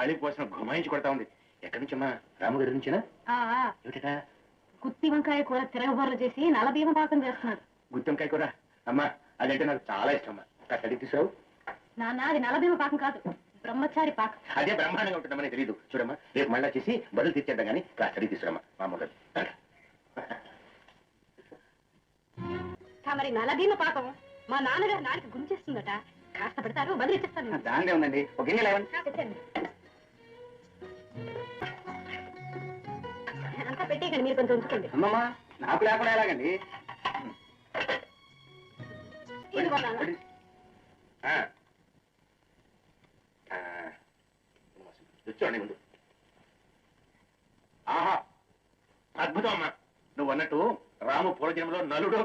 గాలికి పోసిన గుమాయించి కొడతా ఉంది. ఎక్కడి నుంచమ్మా? రాముగారి నుంచేనా? ఏమిటా? గుత్తి వంకాయ కూర తిరగబొర్రలు చేసి నలభీమ పాకం చేస్తున్నాడు. గుత్తి వంకాయ కూర? అమ్మా అదంటే నాకు చాలా ఇష్టం అమ్మా. అడిగి తీసుకురావు. నాన్న అది నలభీమ పాకం కాదు, బ్రహ్మచారి పాకం. అదే బ్రహ్మాండంగా ఉంటుందమ్మని తెలియదు. చూడమ్మా రేపు మళ్ళా చేసి బదులు తీర్చేద్దాం కానీ కాస్త అడిగి తీసుకురమ్మా మామూలు. మరి నలభీమ పాకం మా నాన్నగారు నాటికి గుంచేస్తుందట. కాస్త పెడతారు, బదులు ఇచ్చేస్తాను. దానిదే ఉందండి. ఒక గిన్నె లేవండి. అంతా పెట్టేయకండి, మీరు కొంచెం ఉంచుకోండి. అమ్మమ్మా నాకు లేకుండా ఎలాగండి? చూడండి ముందు. ఆహా అద్భుతం అమ్మా. నువ్వు అన్నట్టు రాము పూర్వజన్మలో నలుడో